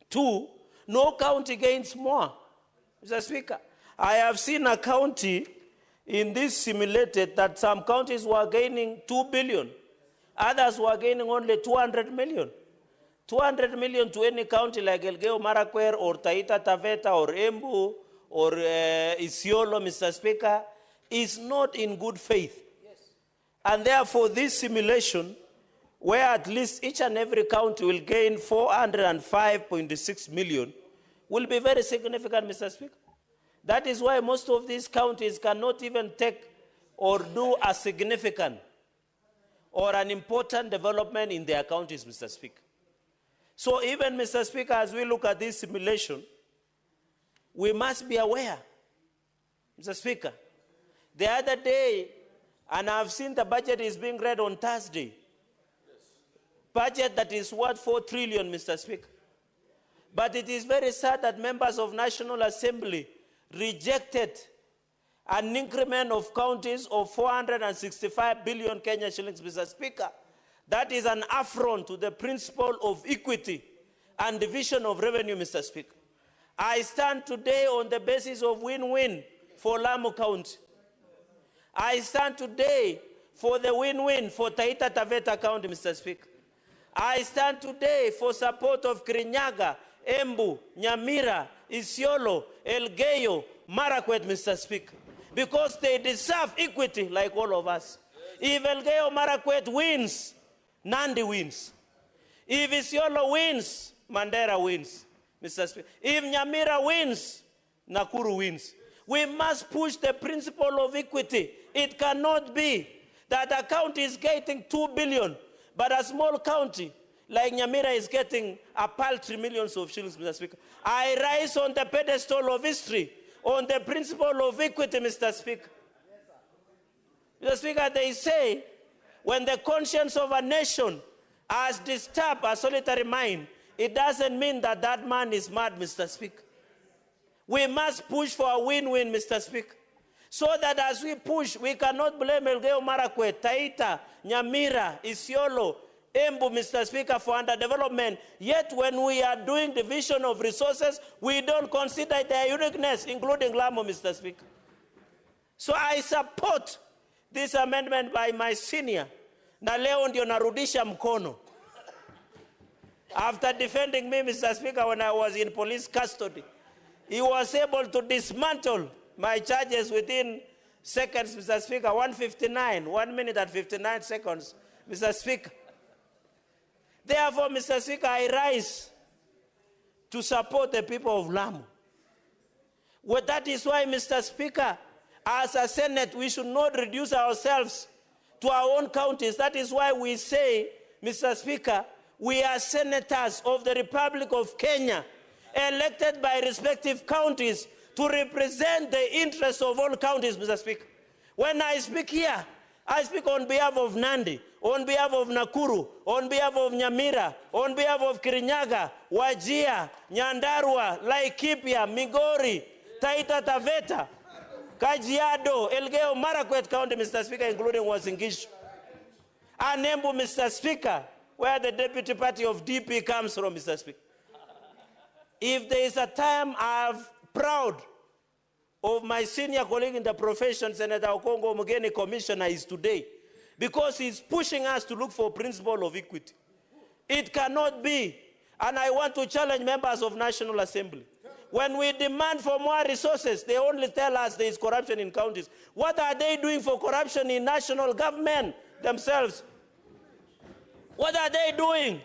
Two, no county gains more. Mr. Speaker, I have seen a county in this simulated that some counties were gaining 2 billion. Others were gaining only 200 million. 200 million to any county like Elgeyo Marakwet or Taita Taveta or Embu or Isiolo, Mr. Speaker, is not in good faith. Yes. And therefore, this simulation, where at least each and every county will gain 405.6 million, will be very significant, Mr. Speaker. That is why most of these counties cannot even take or do a significant or an important development in their counties, Mr. Speaker. So even, Mr. Speaker, as we look at this simulation, we must be aware, Mr. Speaker. The other day, and I've seen the budget is being read on Thursday, budget that is worth 4 trillion, Mr. Speaker. But it is very sad that members of National Assembly rejected an increment of counties of 465 billion Kenya shillings, Mr. Speaker. That is an affront to the principle of equity and division of revenue, Mr. Speaker. I stand today on the basis of win-win for Lamu County. I stand today for the win-win for Taita Taveta County, Mr. Speaker. I stand today for support of Kirinyaga, Embu, Nyamira, Isiolo, Elgeyo, Marakwet, Mr. Speaker, because they deserve equity like all of us. If Elgeyo Marakwet wins, Nandi wins. If Isiolo wins, Mandera wins, Mr. Speaker. If Nyamira wins, Nakuru wins. We must push the principle of equity. It cannot be that a county is getting 2 billion, but a small county like Nyamira is getting a paltry millions of shillings, Mr. Speaker. I rise on the pedestal of history on the principle of equity, Mr. Speaker. Mr. Speaker, they say when the conscience of a nation has disturbed a solitary mind, it doesn't mean that that man is mad, Mr. Speaker. We must push for a win-win, Mr. Speaker. So that as we push, we cannot blame Elgeyo Marakwet, Taita, Nyamira, Isiolo, Embu, Mr. Speaker, for underdevelopment. Yet when we are doing division of resources, we don't consider their uniqueness, including Lamu, Mr. Speaker. So I support this amendment by my senior. Na leo ndio narudisha mkono. After defending me, Mr. Speaker, when I was in police custody, he was able to dismantle my charges within seconds, Mr. Speaker. 1 minute and 59 seconds, Mr. Speaker. Therefore, Mr. Speaker, I rise to support the people of Lamu. Well, that is why, Mr. Speaker, as a Senate, we should not reduce ourselves to our own counties. That is why we say, Mr. Speaker, we are senators of the Republic of Kenya, elected by respective counties to represent the interests of all counties, Mr. Speaker. When I speak here, I speak on behalf of Nandi, on behalf of Nakuru, on behalf of Nyamira, on behalf of Kirinyaga, Wajir, Nyandarua, Laikipia, Migori, Taita Taveta, Kajiado, Elgeyo Marakwet County, Mr. Speaker, including Uasin Gishu. And Embu, Mr. Speaker, where the deputy party of DP comes from, Mr. Speaker. If there is a time I'm proud of my senior colleague in the profession, Senator Okongo Mugeni, Commissioner, is today, because he's pushing us to look for principle of equity. It cannot be, and I want to challenge members of National Assembly. When we demand for more resources, they only tell us there is corruption in counties. What are they doing for corruption in national government themselves? What are they doing?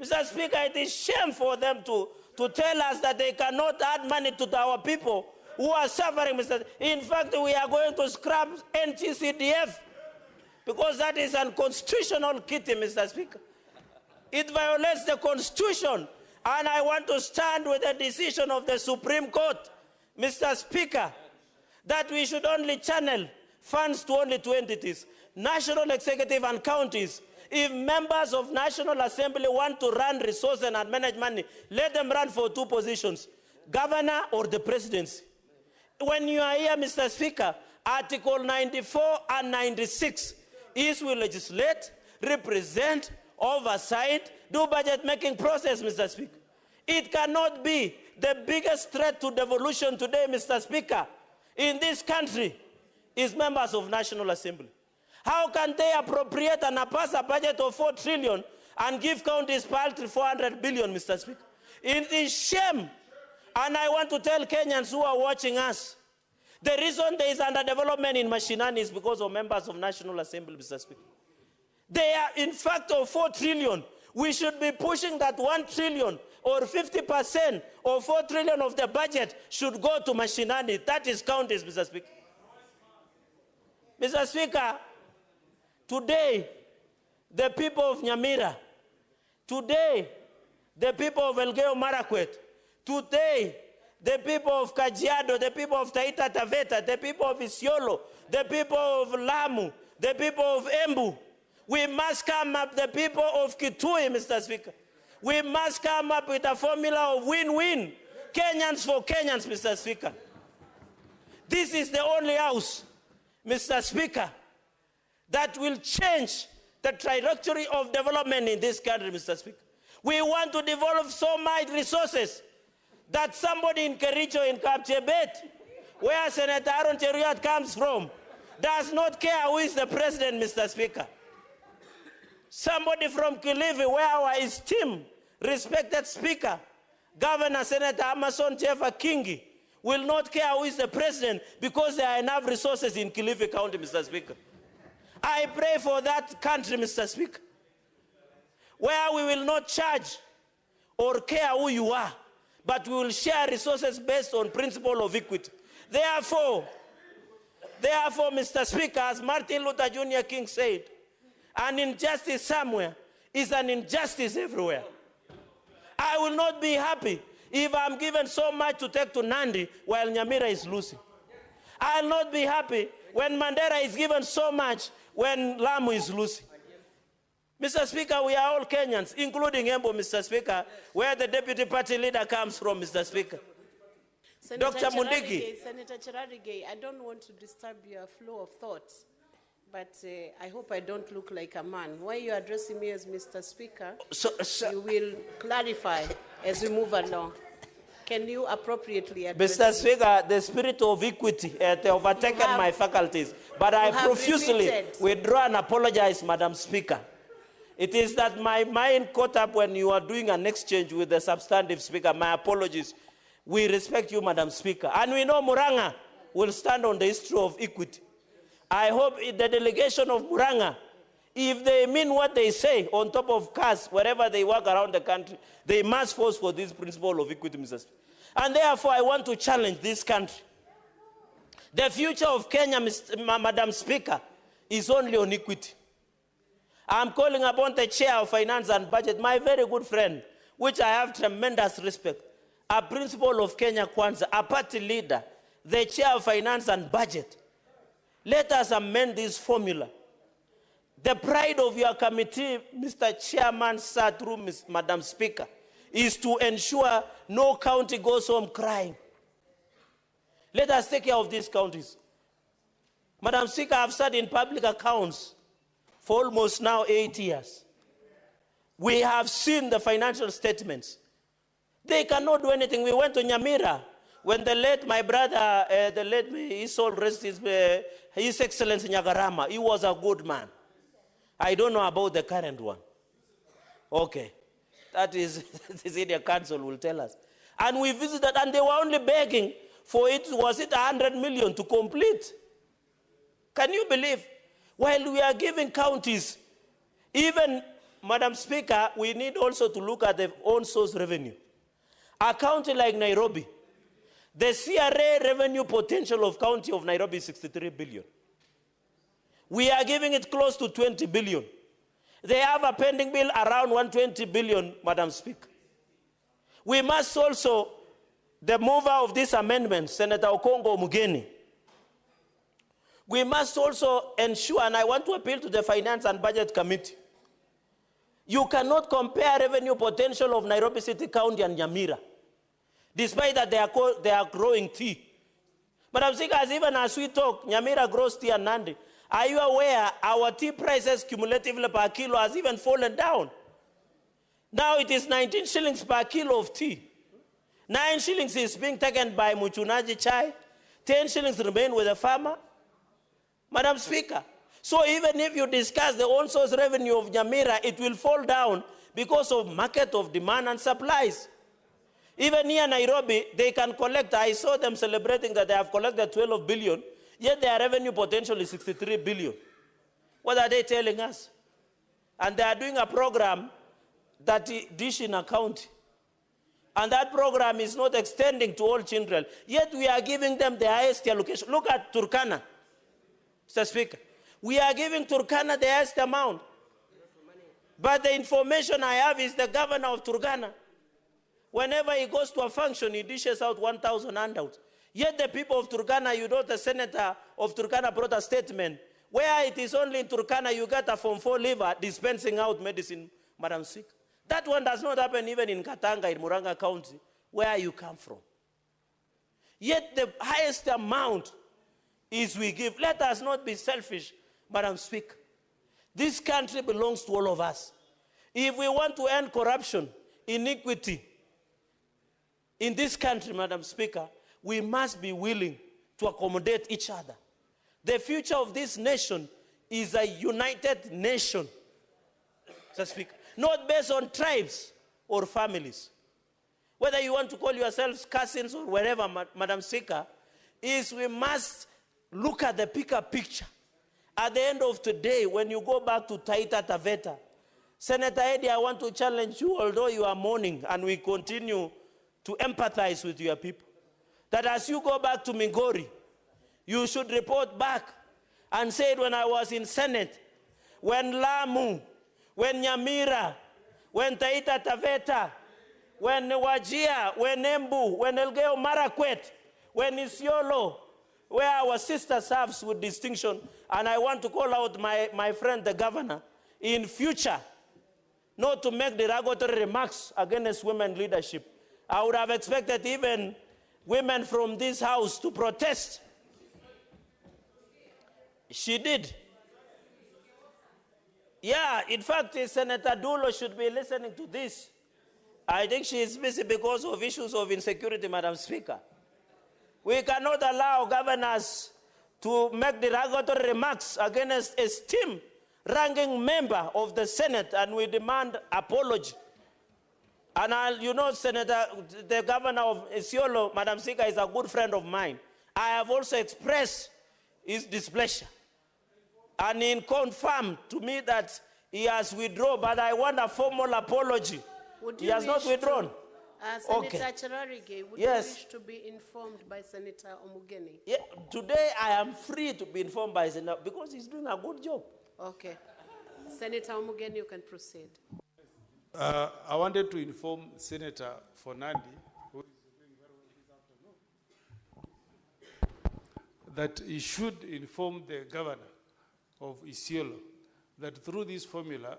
Mr. Speaker, it is shame for them to tell us that they cannot add money to our people who are suffering, Mr. In fact, we are going to scrap NTCDF because that is unconstitutional kitty, Mr. Speaker. It violates the Constitution, and I want to stand with the decision of the Supreme Court, Mr. Speaker, that we should only channel funds to only 2 entities, national executive and counties. If members of National Assembly want to run resources and manage money, let them run for 2 positions, governor or the presidency. When you are here, Mr. Speaker, Article 94 and 96 is we legislate, represent, oversight, do budget making process, Mr. Speaker. It cannot be the biggest threat to devolution today, Mr. Speaker, in this country is members of National Assembly. How can they appropriate and pass a budget of 4 trillion and give counties paltry 400 billion, Mr. Speaker? It is shame. And I want to tell Kenyans who are watching us, the reason there is underdevelopment in Mashinani is because of members of National Assembly, Mr. Speaker. They are, in fact, of 4 trillion. We should be pushing that 1 trillion or 50% or 4 trillion of the budget should go to Mashinani. That is counties, Mr. Speaker. Mr. Speaker, today, the people of Nyamira, today, the people of Elgeyo Marakwet, today, the people of Kajiado, the people of Taita Taveta, the people of Isiolo, the people of Lamu, the people of Embu, we must come up, the people of Kitui, Mr. Speaker. We must come up with a formula of win-win. Kenyans for Kenyans, Mr. Speaker. This is the only house, Mr. Speaker, that will change the trajectory of development in this country, Mr. Speaker. We want to develop so much resources that somebody in Kericho, in Kapchebet, where Senator Aaron Cheruiyot comes from, does not care who is the president, Mr. Speaker. Somebody from Kilifi, where our esteemed, respected Speaker, Governor Senator Amason Jeffa Kingi, will not care who is the president because there are enough resources in Kilifi County, Mr. Speaker. I pray for that country, Mr. Speaker, where we will not charge or care who you are, but we will share resources based on principle of equity. Therefore, Mr. Speaker, as Martin Luther Jr. King said, an injustice somewhere is an injustice everywhere. I will not be happy if I'm given so much to take to Nandi while Nyamira is losing. I'll not be happy when Mandera is given so much when Lamu is losing. Mr. Speaker, we are all Kenyans, including Embu, Mr. Speaker, where the deputy party leader comes from, Mr. Speaker. Dr. Mundiki. Senator Cherargei, I don't want to disturb your flow of thoughts, but I hope I don't look like a man. Why you addressing me as Mr. Speaker, you will clarify as we move along. Can you appropriately address Mr. Speaker, the spirit of equity has overtaken my faculties, but I profusely withdraw and apologize, Madam Speaker. It is that my mind caught up when you are doing an exchange with the substantive Speaker. My apologies. We respect you, Madam Speaker. And we know Muranga will stand on the history of equity. I hope the delegation of Muranga, if they mean what they say on top of cars, wherever they work around the country, they must force for this principle of equity, Mr. Speaker. And therefore, I want to challenge this country. The future of Kenya, Madam Speaker, is only on equity. I'm calling upon the Chair of Finance and Budget, my very good friend, which I have tremendous respect, a principal of Kenya Kwanza, a party leader, the Chair of Finance and Budget. Let us amend this formula. The pride of your committee, Mr. Chairman, sir, through Madam Speaker, is to ensure no county goes home crying. Let us take care of these counties. Madam Speaker, I've sat in public accounts for almost now 8 years. We have seen the financial statements. They cannot do anything. We went to Nyamira when my brother, his soul rest His Excellency Nyagarama, he was a good man. I don't know about the current one. Okay. That is, the senior council will tell us. And we visited, and they were only begging for it, was it 100 million to complete? Can you believe? While we are giving counties, even, Madam Speaker, we need also to look at their own source revenue. A county like Nairobi, the CRA revenue potential of county of Nairobi is 63 billion. We are giving it close to 20 billion. They have a pending bill around 120 billion, Madam Speaker. We must also, the mover of this amendment, Senator Okongo Mugeni, we must also ensure, and I want to appeal to the Finance and Budget Committee, you cannot compare revenue potential of Nairobi City County and Nyamira, despite that they are growing tea. Madam Speaker, even as we talk, Nyamira grows tea and Nandi. Are you aware our tea prices cumulatively per kilo has even fallen down? Now it is 19 shillings per kilo of tea. 9 shillings is being taken by Muchunaji Chai. 10 shillings remain with the farmer. Madam Speaker, so even if you discuss the own source revenue of Nyamira, it will fall down because of market of demand and supplies. Even here in Nairobi, they can collect. I saw them celebrating that they have collected 12 billion, yet their revenue potential is 63 billion. What are they telling us? And they are doing a program that dish in a county. And that program is not extending to all children. Yet we are giving them the highest allocation. Look at Turkana, Mr. Speaker. We are giving Turkana the highest amount. But the information I have is the governor of Turkana, whenever he goes to a function, he dishes out 1,000 handouts. Yet the people of Turkana, you know, the senator of Turkana brought a statement where it is only in Turkana you get a Form 4 liver dispensing out medicine, Madam Speaker. That one does not happen even in Katanga, in Muranga County, where you come from. Yet the highest amount is we give. Let us not be selfish, Madam Speaker. This country belongs to all of us. If we want to end corruption, iniquity in this country, Madam Speaker, we must be willing to accommodate each other. The future of this nation is a united nation, Mr. Speaker, not based on tribes or families. Whether you want to call yourselves cousins or wherever, Madam Speaker, is we must look at the bigger picture. At the end of today, when you go back to Taita Taveta, Senator Eddie, I want to challenge you, although you are mourning, and we continue to empathize with your people, that as you go back to Migori, you should report back and say, when I was in Senate, when Lamu, when Nyamira, when Taita Taveta, when Wajia, when Embu, when Elgeyo Marakwet, when Isiolo, where our sister serves with distinction, and I want to call out my friend, the governor, in future, not to make derogatory remarks against women leadership. I would have expected even women from this house to protest. She did. Yeah, in fact, Senator Dulo should be listening to this. I think she is busy because of issues of insecurity, Madam Speaker. We cannot allow governors to make derogatory remarks against a esteemed ranking member of the Senate, and we demand apology. And you know, Senator, the governor of Isiolo, Madam Speaker, is a good friend of mine. I have also expressed his displeasure. And he confirmed to me that he has withdrawn, but I want a formal apology. He has not withdrawn. Senator Cherarigei, would you wish to be informed by Senator Omugeni? Yeah, today I am free to be informed by Senator because he's doing a good job. Okay. Senator Omugeni, you can proceed. I wanted to inform Senator Fonandi, who is doing very well this afternoon, that he should inform the governor of Isiolo that through this formula,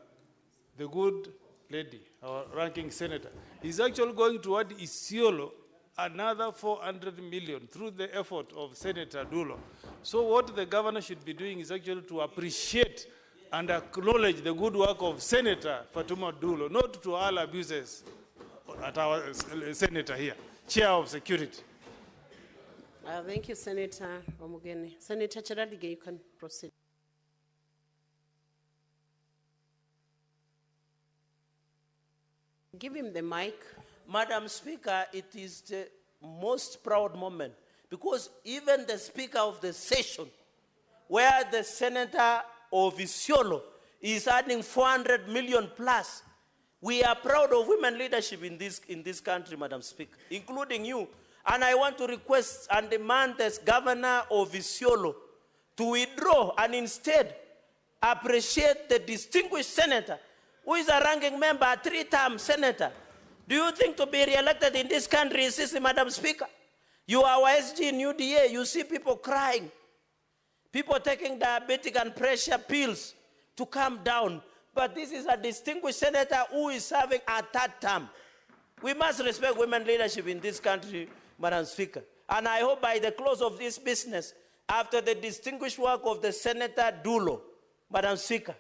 the good lady, our ranking senator, is actually going toward Isiolo another 400 million through the effort of Senator Dulo. So what the governor should be doing is actually to appreciate and acknowledge the good work of Senator Fatuma Dulo, not to all abuses at our senator here, chair of security. Thank you, Senator Omugeni. Senator Cherarigei, you can proceed. Give him the mic. Madam Speaker, it is the most proud moment because even the Speaker of the session, where the Senator of Isiolo is adding 400 million plus, we are proud of women leadership in this country, Madam Speaker, including you. And I want to request and demand the governor of Isiolo to withdraw and instead appreciate the distinguished senator who is a ranking member, a 3-term senator. Do you think to be re-elected in this country is easy, Madam Speaker? You are our SG in UDA. You see people crying, people taking diabetic and pressure pills to calm down. But this is a distinguished senator who is serving a 3rd term. We must respect women leadership in this country, Madam Speaker. And I hope by the close of this business, after the distinguished work of the Senator Dulo, Madam Speaker,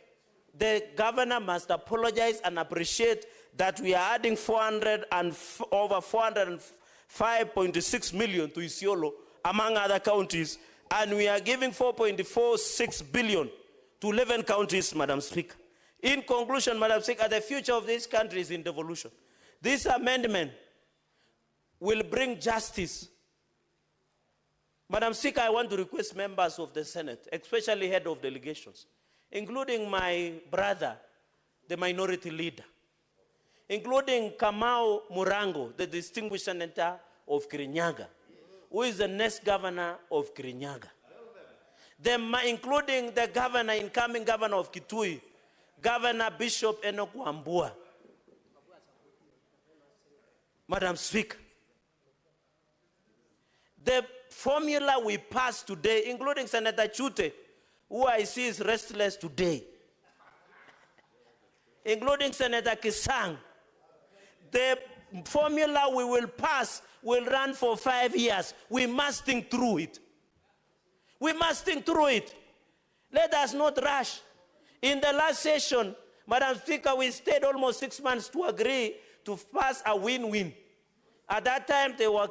the governor must apologize and appreciate that we are adding over 405.6 million to Isiolo, among other counties, and we are giving 4.46 billion to 11 counties, Madam Speaker. In conclusion, Madam Speaker, the future of this country is in devolution. This amendment will bring justice. Madam Speaker, I want to request members of the Senate, especially head of delegations, including my brother, the minority leader, including Kamau Murango, the distinguished senator of Kirinyaga, who is the next governor of Kirinyaga. Including the governor, incoming governor of Kitui, Governor Bishop Enoch Wambua. Madam Speaker, the formula we passed today, including Senator Chute, who I see is restless today, including Senator Kisang, the formula we will pass will run for 5 years. We must think through it. We must think through it. Let us not rush. In the last session, Madam Speaker, we stayed almost 6 months to agree to pass a win-win. At that time, they were